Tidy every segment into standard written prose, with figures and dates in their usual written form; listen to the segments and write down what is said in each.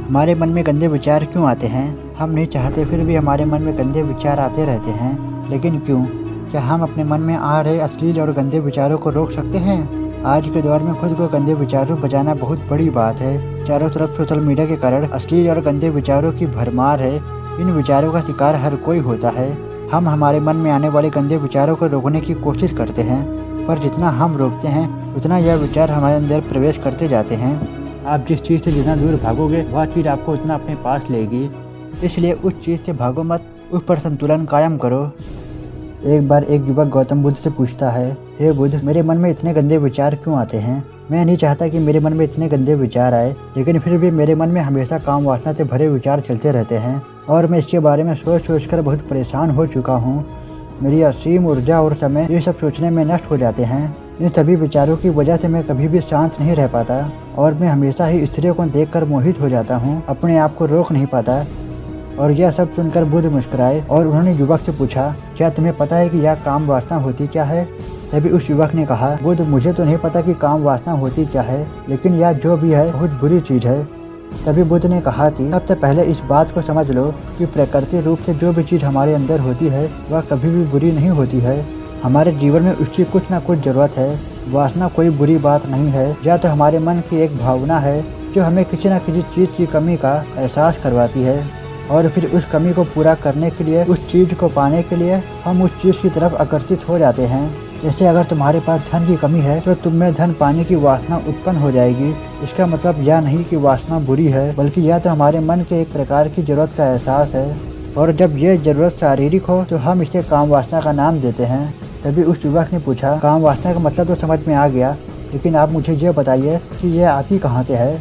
हमारे मन में गंदे विचार क्यों आते हैं? हम नहीं चाहते फिर भी हमारे मन में गंदे विचार आते रहते हैं, लेकिन क्यों? क्या हम अपने मन में आ रहे अश्लील और गंदे विचारों को रोक सकते हैं? आज के दौर में खुद को गंदे विचारों बचाना बहुत बड़ी बात है। चारों तरफ सोशल मीडिया के कारण अश्लील और गंदे विचारों की भरमार है। इन विचारों का शिकार हर कोई होता है। हम हमारे मन में आने वाले गंदे विचारों को रोकने की कोशिश करते हैं, पर जितना हम रोकते हैं उतना यह विचार हमारे अंदर प्रवेश करते जाते हैं। आप जिस चीज़ से जितना दूर भागोगे वह चीज़ आपको उतना अपने पास लेगी। इसलिए उस चीज़ से भागो मत, उस पर संतुलन कायम करो। एक बार एक युवक गौतम बुद्ध से पूछता है, हे बुद्ध, मेरे मन में इतने गंदे विचार क्यों आते हैं? मैं नहीं चाहता कि मेरे मन में इतने गंदे विचार आए, लेकिन फिर भी मेरे मन में हमेशा काम वासना से भरे विचार चलते रहते हैं और मैं इसके बारे में सोच कर बहुत परेशान हो चुका हूँ। मेरी असीम ऊर्जा और समय ये सब सोचने में नष्ट हो जाते हैं। इन सभी विचारों की वजह से मैं कभी भी शांत नहीं रह पाता और मैं हमेशा ही स्त्रियों को देखकर मोहित हो जाता हूँ, अपने आप को रोक नहीं पाता। और यह सब सुनकर बुद्ध मुस्कुराए और उन्होंने युवक से पूछा, क्या तुम्हें पता है कि यह काम वासना होती क्या है? तभी उस युवक ने कहा, बुद्ध, मुझे तो नहीं पता कि काम वासना होती क्या है, लेकिन यह जो भी है बहुत बुरी चीज़ है। तभी बुद्ध ने कहा कि सबसे पहले इस बात को समझ लो कि प्रकृति रूप से जो भी चीज़ हमारे अंदर होती है वह कभी भी बुरी नहीं होती है। हमारे जीवन में उसकी कुछ ना कुछ ज़रूरत है। वासना कोई बुरी बात नहीं है, या तो हमारे मन की एक भावना है जो हमें किसी न किसी चीज़ की कमी का एहसास करवाती है और फिर उस कमी को पूरा करने के लिए, उस चीज़ को पाने के लिए हम उस चीज़ की तरफ आकर्षित हो जाते हैं। जैसे अगर तुम्हारे पास धन की कमी है तो तुम में धन पाने की वासना उत्पन्न हो जाएगी। इसका मतलब यह नहीं कि वासना बुरी है, बल्कि यह तो हमारे मन के एक प्रकार की जरूरत का एहसास है और जब यह जरूरत शारीरिक हो तो हम इसे काम वासना का नाम देते हैं। तभी उस युवक ने पूछा, काम वासना का मतलब तो समझ में आ गया, लेकिन आप मुझे ये बताइए कि यह आती कहाँ से है?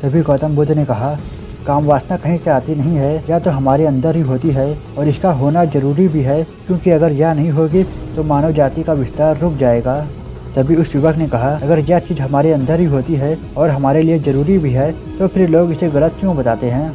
तभी गौतम बुद्ध ने कहा, काम वासना कहीं से आती नहीं है, या तो हमारे अंदर ही होती है और इसका होना जरूरी भी है, क्योंकि अगर यह नहीं होगी तो मानव जाति का विस्तार रुक जाएगा। तभी उस युवक ने कहा, अगर यह चीज़ हमारे अंदर ही होती है और हमारे लिए ज़रूरी भी है तो फिर लोग इसे गलत क्यों बताते हैं?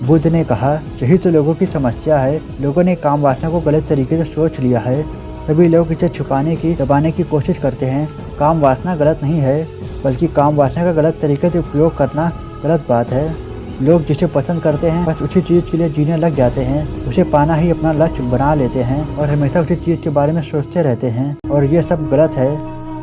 बुद्ध ने कहा, यही तो लोगों की समस्या है। लोगों ने काम वासना को गलत तरीके से सोच लिया है, तभी लोग इसे छुपाने की, दबाने की कोशिश करते हैं। काम वासना गलत नहीं है, बल्कि काम वासना का गलत तरीके से उपयोग करना गलत बात है। लोग जिसे पसंद करते हैं बस उसी चीज़ के लिए जीने लग जाते हैं, उसे पाना ही अपना लक्ष्य बना लेते हैं और हमेशा उसी चीज़ के बारे में सोचते रहते हैं, और ये सब गलत है।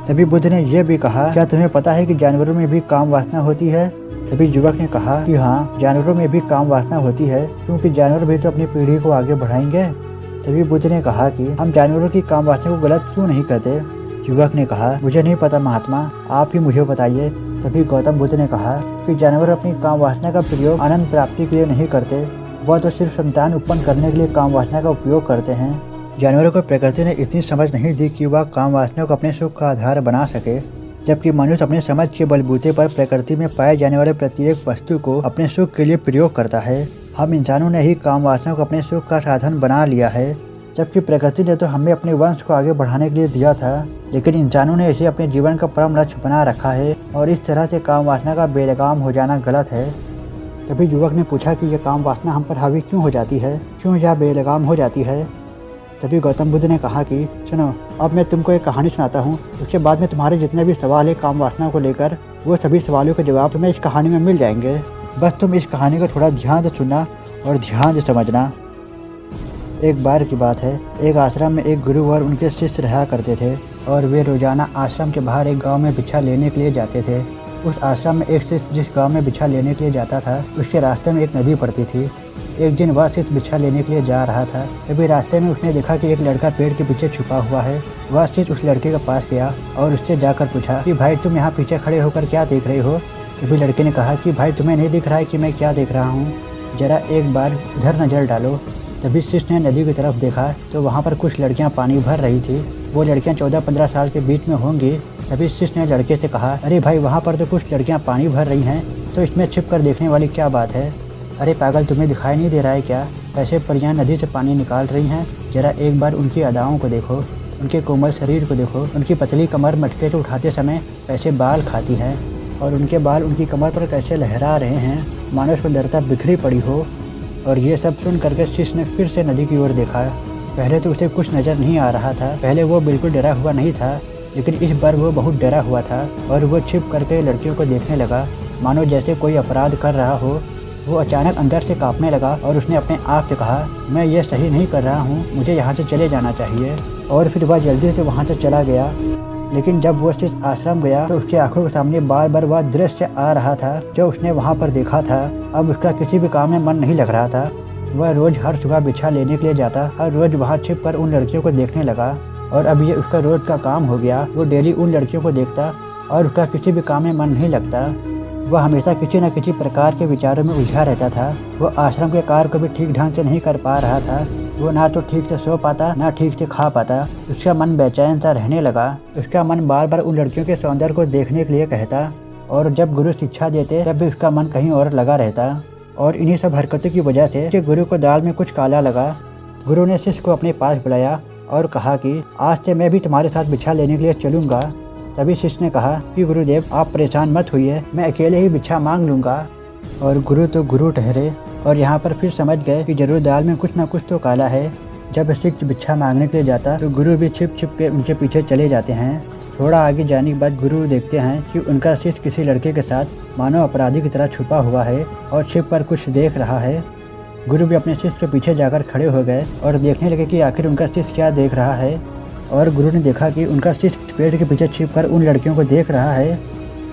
तभी बुद्ध ने यह भी कहा, क्या तुम्हें पता है कि जानवरों में भी काम वासना होती है? तभी युवक ने कहा कि हाँ, जानवरों में भी काम वासना होती है, क्योंकि जानवर भी तो अपनी पीढ़ी को आगे बढ़ाएंगे। तभी बुद्ध ने कहा कि हम जानवरों की काम वासना को गलत क्यों नहीं कहते? युवक ने कहा, मुझे नहीं पता महात्मा, आप ही मुझे बताइए। तभी गौतम बुद्ध ने कहा कि जानवर अपनी काम वासना का प्रयोग आनंद प्राप्ति के लिए नहीं करते, वह तो सिर्फ संतान उत्पन्न करने के लिए काम वासना का उपयोग करते हैं। जानवरों को प्रकृति ने इतनी समझ नहीं दी कि वह काम वासना को अपने सुख का आधार बना सके, जबकि मनुष्य अपने समझ के बलबूते पर प्रकृति में पाए जाने वाले प्रत्येक वस्तु को अपने सुख के लिए प्रयोग करता है। हम इंसानों ने ही काम वासना को अपने सुख का साधन बना लिया है, जबकि प्रकृति ने तो हमें अपने वंश को आगे बढ़ाने के लिए दिया था, लेकिन इंसानों ने इसे अपने जीवन का परम लक्ष्य बना रखा है और इस तरह से काम वासना का बेलगाम हो जाना गलत है। तभी युवक ने पूछा कि यह काम वासना हम पर हावी क्यों हो जाती है, क्यों यह बेलगाम हो जाती है? तभी गौतम बुद्ध ने कहा कि सुनो, अब मैं तुमको एक कहानी सुनाता हूँ, उसके बाद में तुम्हारे जितने भी सवाल है काम वासना को लेकर, वो सभी सवालों के जवाब तुम्हें इस कहानी में मिल जाएंगे। बस तुम इस कहानी को थोड़ा ध्यान से सुनना और ध्यान से समझना। एक बार की बात है, एक आश्रम में एक गुरु और उनके शिष्य रहा करते थे और वे रोजाना आश्रम के बाहर एक गांव में भिक्षा लेने के लिए जाते थे। उस आश्रम में एक शिष्य जिस गांव में भिक्षा लेने के लिए जाता था, उसके रास्ते में एक नदी पड़ती थी। एक दिन वह शिष्य भिक्षा लेने के लिए जा रहा था, तभी रास्ते में उसने देखा कि एक लड़का पेड़ के पीछे छुपा हुआ है। वह शिष्य उस लड़के के पास गया और उससे जाकर पूछा कि भाई, तुम यहाँ पीछे खड़े होकर क्या देख रहे हो? तभी लड़के ने कहा कि भाई, तुम्हें नहीं दिख रहा है कि मैं क्या देख रहा हूँ? जरा एक बार इधर नज़र डालो। तभी शिष्य ने नदी की तरफ देखा तो वहाँ पर कुछ लड़कियाँ पानी भर रही थी। वो लड़कियाँ 14-15 साल के बीच में होंगी। तभी शिष्य ने लड़के से कहा, अरे भाई, वहाँ पर तो कुछ लड़कियाँ पानी भर रही हैं, तो इसमें छिप कर देखने वाली क्या बात है? अरे पागल, तुम्हें दिखाई नहीं दे रहा है क्या? ऐसे परियां नदी से पानी निकाल रही हैं। जरा एक बार उनकी अदाओं को देखो, उनके कोमल शरीर को देखो, उनकी पतली कमर मटके से उठाते समय कैसे बाल खाती हैं और उनके बाल उनकी कमर पर कैसे लहरा रहे हैं, मानो सुंदरता बिखरी पड़ी हो। और ये सब सुन करके शिष्य ने फिर से नदी की ओर देखा। पहले तो उसे कुछ नज़र नहीं आ रहा था, पहले वो बिल्कुल डरा हुआ नहीं था, लेकिन इस बार वो बहुत डरा हुआ था और वो छिप करके लड़कियों को देखने लगा, मानो जैसे कोई अपराध कर रहा हो। वो अचानक अंदर से कांपने लगा और उसने अपने आप से कहा, मैं ये सही नहीं कर रहा हूँ, मुझे यहाँ से चले जाना चाहिए। और फिर वह जल्दी से वहाँ से चला गया। लेकिन जब वो शिष्य आश्रम गया तो उसकी आंखों के सामने बार बार वह दृश्य आ रहा था जो उसने वहाँ पर देखा था। अब उसका किसी भी काम में मन नहीं लग रहा था। वह रोज हर सुबह बिछा लेने के लिए जाता, हर रोज वहाँ छिप कर उन लड़कियों को देखने लगा और अब ये उसका रोज का काम हो गया। वो डेली उन लड़कियों को देखता और उसका किसी भी काम में मन नहीं लगता। वह हमेशा किसी न किसी प्रकार के विचारों में उलझा रहता था। वो आश्रम के कार्य को भी ठीक ढंग से नहीं कर पा रहा था। वो ना तो ठीक से सो पाता, ना ठीक से खा पाता। उसका मन बेचैन सा रहने लगा। उसका मन बार बार उन लड़कियों के सौंदर्य को देखने के लिए कहता और जब गुरु शिक्षा देते तब भी उसका मन कहीं और लगा रहता। और इन्हीं सब हरकतों की वजह से गुरु को दाल में कुछ काला लगा। गुरु ने शिष्य को अपने पास बुलाया और कहा कि आज से मैं भी तुम्हारे साथ बिछा लेने के लिए चलूँगा। तभी शिष्य ने कहा कि गुरुदेव आप परेशान मत होइए, मैं अकेले ही बिछा मांग लूँगा। और गुरु तो गुरु ठहरे और यहाँ पर फिर समझ गए कि जरूर दाल में कुछ ना कुछ तो काला है। जब शिष्य भिक्षा मांगने के लिए जाता तो गुरु भी छिप छिप के उनके पीछे चले जाते हैं। थोड़ा आगे जाने के बाद गुरु देखते हैं कि उनका शिष्य किसी लड़के के साथ मानव अपराधी की तरह छुपा हुआ है और छिप कर कुछ देख रहा है। गुरु भी अपने शिष्य के पीछे जाकर खड़े हो गए और देखने लगे कि आखिर उनका शिष्य क्या देख रहा है। और गुरु ने देखा कि उनका शिष्य पेड़ के पीछे छिप कर उन लड़कियों को देख रहा है।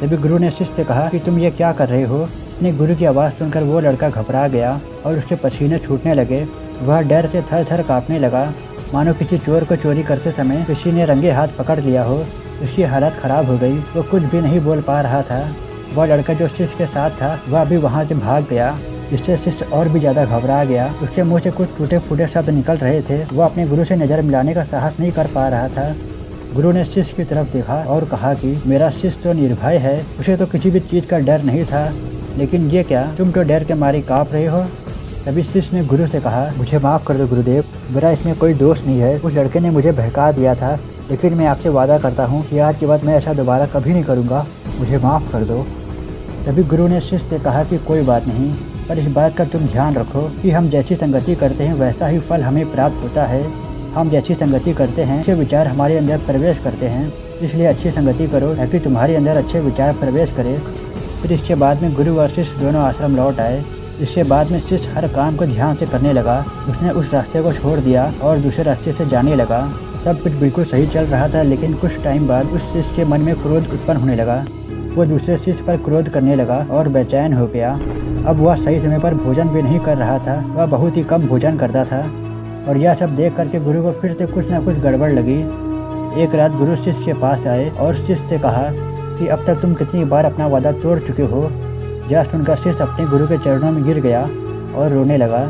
तभी गुरु ने शिष्य से कहा कि तुम ये क्या कर रहे हो। अपने गुरु की आवाज़ सुनकर वो लड़का घबरा गया और उसके पसीने छूटने लगे। वह डर से थर थर काँपने लगा, मानो किसी चोर को चोरी करते समय किसी ने रंगे हाथ पकड़ लिया हो। उसकी हालत ख़राब हो गई, वो कुछ भी नहीं बोल पा रहा था। वह लड़का जो शिष्य के साथ था वह भी वहाँ से भाग गया, जिससे शिष्य और भी ज़्यादा घबरा गया। उसके मुँह से कुछ टूटे फूटे शब्द निकल रहे थे। वह अपने गुरु से नज़र मिलाने का साहस नहीं कर पा रहा था। गुरु ने शिष्य की तरफ देखा और कहा कि मेरा शिष्य तो निर्भय है, उसे तो किसी भी चीज़ का डर नहीं था, लेकिन ये क्या, तुम तो डर के मारे काँप रहे हो। तभी शिष्य ने गुरु से कहा, मुझे माफ़ कर दो गुरुदेव, मेरा इसमें कोई दोष नहीं है। उस लड़के ने मुझे बहका दिया था, लेकिन मैं आपसे वादा करता हूँ कि आज के बाद मैं ऐसा दोबारा कभी नहीं करूँगा, मुझे माफ़ कर दो। तभी गुरु ने शिष्य से कहा कि कोई बात नहीं, पर इस बात का तुम ध्यान रखो कि हम जैसी संगति करते हैं वैसा ही फल हमें प्राप्त होता है। हम जैसी संगति करते हैं अच्छे विचार हमारे अंदर प्रवेश करते हैं, इसलिए अच्छी संगति करो ताकि तुम्हारे अंदर अच्छे विचार प्रवेश करें। फिर इसके बाद में गुरु और शिष्य दोनों आश्रम लौट आए। इसके बाद में शिष्य हर काम को ध्यान से करने लगा। उसने उस रास्ते को छोड़ दिया और दूसरे रास्ते से जाने लगा। सब कुछ बिल्कुल सही चल रहा था, लेकिन कुछ टाइम बाद उस शिष्य के मन में क्रोध उत्पन्न होने लगा। वो दूसरे शिष्य पर क्रोध करने लगा और बेचैन हो गया। अब वह सही समय पर भोजन भी नहीं कर रहा था, वह बहुत ही कम भोजन करता था। और यह सब देख करके गुरु को फिर से कुछ न कुछ गड़बड़ लगी। एक रात गुरु शिष्य के पास आए और शिष्य से कहा कि अब तक तुम कितनी बार अपना वादा तोड़ चुके हो। यह सुनकर शिष्य अपने गुरु के चरणों में गिर गया और रोने लगा।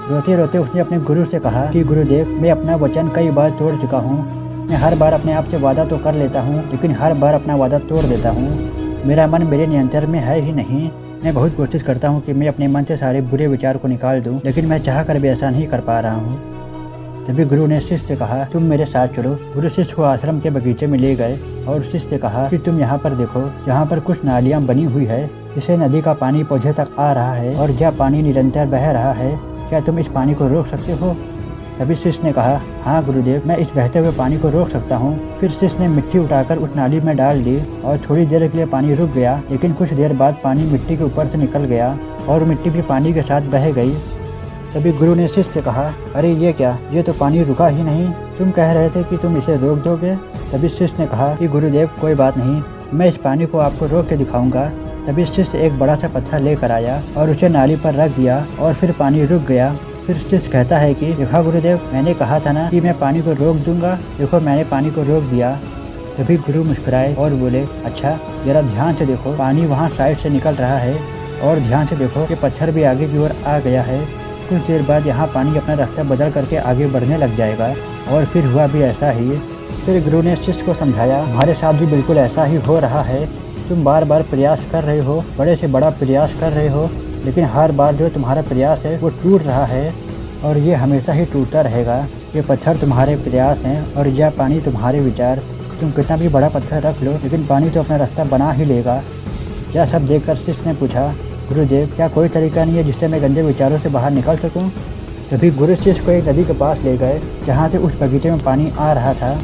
रोते रोते उसने अपने गुरु से कहा कि गुरुदेव, मैं अपना वचन कई बार तोड़ चुका हूँ। मैं हर बार अपने आप से वादा तो कर लेता हूँ, लेकिन हर बार अपना वादा तोड़ देता हूँ। मेरा मन मेरे नियंत्रण में है ही नहीं। मैं बहुत कोशिश करता हूँ कि मैं अपने मन से सारे बुरे विचार को निकाल दूँ, लेकिन मैं चाह कर भी ऐसा नहीं कर पा रहा हूँ। तभी गुरु ने शिष्य से कहा, तुम मेरे साथ चलो। गुरु शिष्य को आश्रम के बगीचे में ले गए और शिष्य से कहा कि तुम यहाँ पर देखो, यहाँ पर कुछ नालियाँ बनी हुई है, इससे नदी का पानी पौधे तक आ रहा है और यह पानी निरंतर बह रहा है। क्या तुम इस पानी को रोक सकते हो? तभी शिष्य ने कहा, हाँ गुरुदेव, मैं इस बहते हुए पानी को रोक सकता हूँ। फिर शिष्य ने मिट्टी उठाकर उस नाली में डाल दी और थोड़ी देर के लिए पानी रुक गया, लेकिन कुछ देर बाद पानी मिट्टी के ऊपर से निकल गया और मिट्टी भी पानी के साथ बह गई। तभी गुरु ने शिष्य से कहा, अरे ये क्या, ये तो पानी रुका ही नहीं, तुम कह रहे थे कि तुम इसे रोक दोगे। तभी शिष्य ने कहा कि गुरुदेव कोई बात नहीं, मैं इस पानी को आपको रोक के दिखाऊंगा। तभी शिष्य एक बड़ा सा पत्थर लेकर आया और उसे नाली पर रख दिया और फिर पानी रुक गया। फिर शिष्य कहता है कि देखा गुरुदेव, मैंने कहा था ना कि मैं पानी को रोक दूंगा, देखो मैंने पानी को रोक दिया। तभी गुरु मुस्कुराए और बोले, अच्छा जरा ध्यान से देखो, पानी वहाँ साइड से निकल रहा है और ध्यान से देखो कि पत्थर भी आगे की ओर आ गया है। कुछ देर बाद यहाँ पानी अपना रास्ता बदल करके आगे बढ़ने लग जाएगा। और फिर हुआ भी ऐसा ही। फिर गुरु ने शिष्य को समझाया, हमारे साथ भी बिल्कुल ऐसा ही हो रहा है। तुम बार बार प्रयास कर रहे हो, बड़े से बड़ा प्रयास कर रहे हो, लेकिन हर बार जो तुम्हारा प्रयास है वो टूट रहा है और ये हमेशा ही टूटता रहेगा। ये पत्थर तुम्हारे प्रयास हैं और यह पानी तुम्हारे विचार। तुम कितना भी बड़ा पत्थर रख लो, लेकिन पानी तो अपना रास्ता बना ही लेगा। यह सब देखकर शिष्य ने पूछा, गुरुदेव क्या कोई तरीका नहीं है जिससे मैं गंदे विचारों से बाहर निकल सकूं? तभी गुरु शिष्य को एक नदी के पास ले गए जहाँ से उस बगीचे में पानी आ रहा था।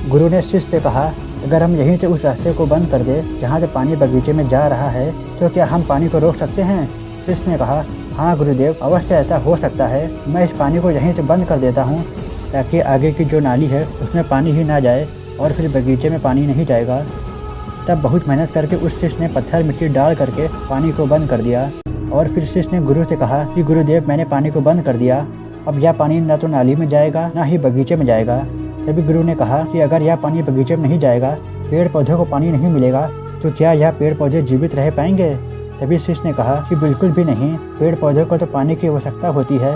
गुरु ने शिष्य से कहा, अगर हम यहीं से उस रास्ते को बंद कर दे जहाँ से पानी बगीचे में जा रहा है, तो क्या हम पानी को रोक सकते हैं? शिष्य ने कहा, हाँ गुरुदेव, अवश्य ऐसा हो सकता है। मैं इस पानी को यहीं से बंद कर देता हूँ ताकि आगे की जो नाली है उसमें पानी ही ना जाए और फिर बगीचे में पानी नहीं जाएगा। तब बहुत मेहनत करके उस शिष्य ने पत्थर मिट्टी डाल करके पानी को बंद कर दिया और फिर शिष्य ने गुरु से कहा कि गुरुदेव, मैंने पानी को बंद कर दिया, अब यह पानी न तो नाली में जाएगा ना ही बगीचे में जाएगा। तभी गुरु ने कहा कि अगर यह पानी बगीचे में नहीं जाएगा, पेड़ पौधों को पानी नहीं मिलेगा, तो क्या यह पेड़ पौधे जीवित रह पाएंगे? तभी शिष्य ने कहा कि बिल्कुल भी नहीं, पेड़ पौधों को तो पानी की आवश्यकता होती है,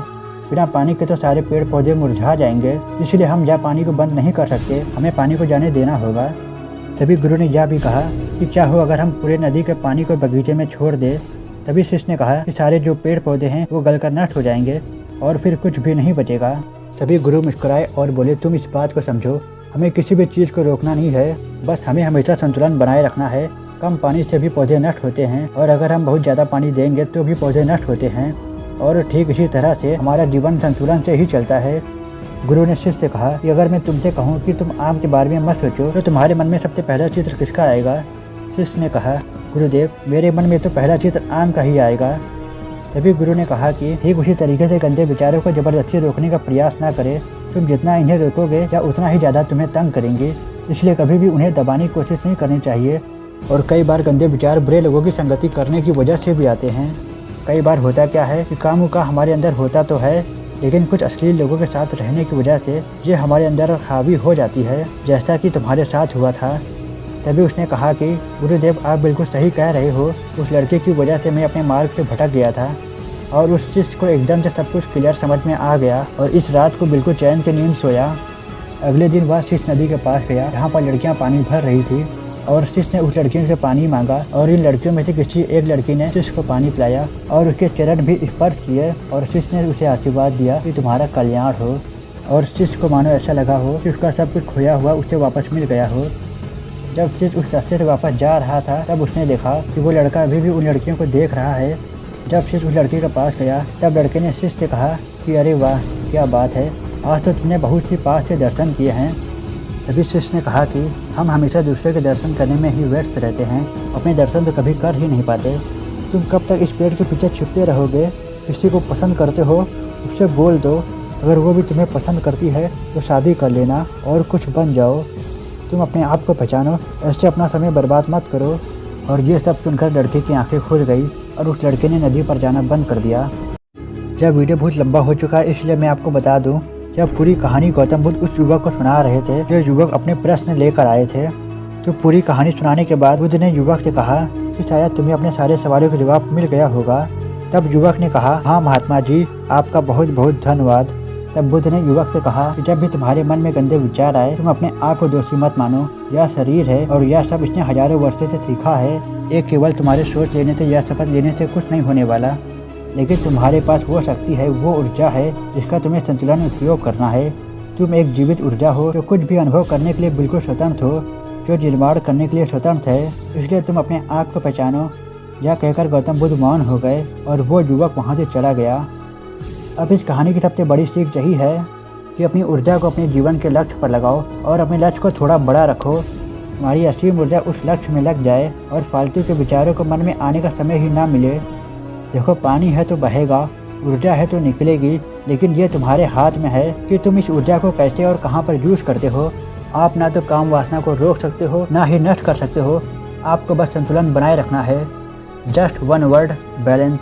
बिना पानी के तो सारे पेड़ पौधे मुरझा जाएंगे, इसलिए हम यह पानी को बंद नहीं कर सकते, हमें पानी को जाने देना होगा। तभी गुरु ने यह भी कहा कि क्या हो अगर हम पूरे नदी के पानी को बगीचे में छोड़ दें। तभी शिष्य ने कहा कि सारे जो पेड़ पौधे हैं वो गलकर नष्ट हो जाएंगे और फिर कुछ भी नहीं बचेगा। तभी गुरु मुस्कुराए और बोले, तुम इस बात को समझो, हमें किसी भी चीज़ को रोकना नहीं है, बस हमें हमेशा संतुलन बनाए रखना है। कम पानी से भी पौधे नष्ट होते हैं और अगर हम बहुत ज़्यादा पानी देंगे तो भी पौधे नष्ट होते हैं और ठीक इसी तरह से हमारा जीवन संतुलन से ही चलता है। गुरु ने शिष्य से कहा कि अगर मैं तुमसे कहूँ कि तुम आम के बारे में मत सोचो तो तुम्हारे मन में सबसे पहला चित्र किसका आएगा? शिष्य ने कहा, गुरुदेव, मेरे मन में तो पहला चित्र आम का ही आएगा। तभी गुरु ने कहा कि ठीक उसी तरीके से गंदे विचारों को जबरदस्ती रोकने का प्रयास ना करें। तुम जितना इन्हें रोकोगे या उतना ही ज़्यादा तुम्हें तंग करेंगे, इसलिए कभी भी उन्हें दबाने की कोशिश नहीं करनी चाहिए। और कई बार गंदे विचार बुरे लोगों की संगति करने की वजह से भी आते हैं। कई बार होता क्या है कि काम का हमारे अंदर होता तो है, लेकिन कुछ अश्लील लोगों के साथ रहने की वजह से ये हमारे अंदर हावी हो जाती है, जैसा कि तुम्हारे साथ हुआ था। तभी उसने कहा कि गुरुदेव, आप बिल्कुल सही कह रहे हो, उस लड़के की वजह से मैं अपने मार्ग से भटक गया था और उस चीज़ को एकदम से सब कुछ क्लियर समझ में आ गया और इस रात को बिल्कुल चैन की नींद सोया। अगले दिन वह शिष्य नदी के पास गया जहाँ पर लड़कियाँ पानी भर रही थी और शिष्य ने उस लड़कियों से पानी मांगा और इन लड़कियों में से किसी एक लड़की ने शिष्य को पानी पिलाया और उसके चरण भी स्पर्श किए और शिष्य ने उसे आशीर्वाद दिया कि तुम्हारा कल्याण हो। और शिष्य को मानो ऐसा लगा हो कि उसका सब कुछ खोया हुआ उसे वापस मिल गया हो। जब शिष्य उस रास्ते से वापस जा रहा था तब उसने देखा कि वो लड़का अभी भी उन लड़कियों को देख रहा है। जब शिष्य उस लड़की के पास गया तब लड़के ने शिष्य से कहा कि अरे वाह, क्या बात है, आज तो तुमने बहुत सी पास से दर्शन किए हैं। तभी शिष्य ने कहा कि हम हमेशा दूसरे के दर्शन करने में ही व्यस्त रहते हैं, अपने दर्शन तो कभी कर ही नहीं पाते। तुम कब तक इस पेड़ के पीछे छिपते रहोगे? किसी को पसंद करते हो उससे बोल दो, अगर वो भी तुम्हें पसंद करती है तो शादी कर लेना और कुछ बन जाओ। तुम अपने आप को पहचानो, ऐसे अपना समय बर्बाद मत करो। और ये सब सुनकर लड़के की आंखें खुल गई और उस लड़के ने नदी पर जाना बंद कर दिया। यह वीडियो बहुत लंबा हो चुका है, इसलिए मैं आपको बता दूं, जब पूरी कहानी गौतम बुद्ध उस युवक को सुना रहे थे जो युवक अपने प्रश्न लेकर आए थे, तो पूरी कहानी सुनाने के बाद बुद्ध ने युवक से कहा कि शायद तुम्हें अपने सारे सवालों का जवाब मिल गया होगा। तब युवक ने कहा, हाँ महात्मा जी, आपका बहुत बहुत धन्यवाद। तब बुद्ध ने युवक से कहा कि जब भी तुम्हारे मन में गंदे विचार आए तुम अपने आप को दोषी मत मानो। यह शरीर है और यह सब इसने हजारों वर्षों से सीखा है। एक केवल तुम्हारे सोच लेने से या शपथ लेने से कुछ नहीं होने वाला, लेकिन तुम्हारे पास वो शक्ति है, वो ऊर्जा है जिसका तुम्हें संतुलन में उपयोग करना है। तुम एक जीवित ऊर्जा हो जो कुछ भी अनुभव करने के लिए बिल्कुल स्वतंत्र हो, जो निर्माण करने के लिए स्वतंत्र है, इसलिए तुम अपने आप को पहचानो। यह कहकर गौतम बुद्ध मौन हो गए और वो युवक वहाँ से चला गया। अब इस कहानी की सबसे बड़ी सीख यही है कि अपनी ऊर्जा को अपने जीवन के लक्ष्य पर लगाओ और अपने लक्ष्य को थोड़ा बड़ा रखो। तुम्हारी असीम ऊर्जा उस लक्ष्य में लग जाए और फालतू के विचारों को मन में आने का समय ही ना मिले। देखो, पानी है तो बहेगा, ऊर्जा है तो निकलेगी, लेकिन ये तुम्हारे हाथ में है कि तुम इस ऊर्जा को कैसे और कहाँ पर यूज़ करते हो। आप ना तो काम वासना को रोक सकते हो, ना ही नष्ट कर सकते हो। आपको बस संतुलन बनाए रखना है। Just one word, balance.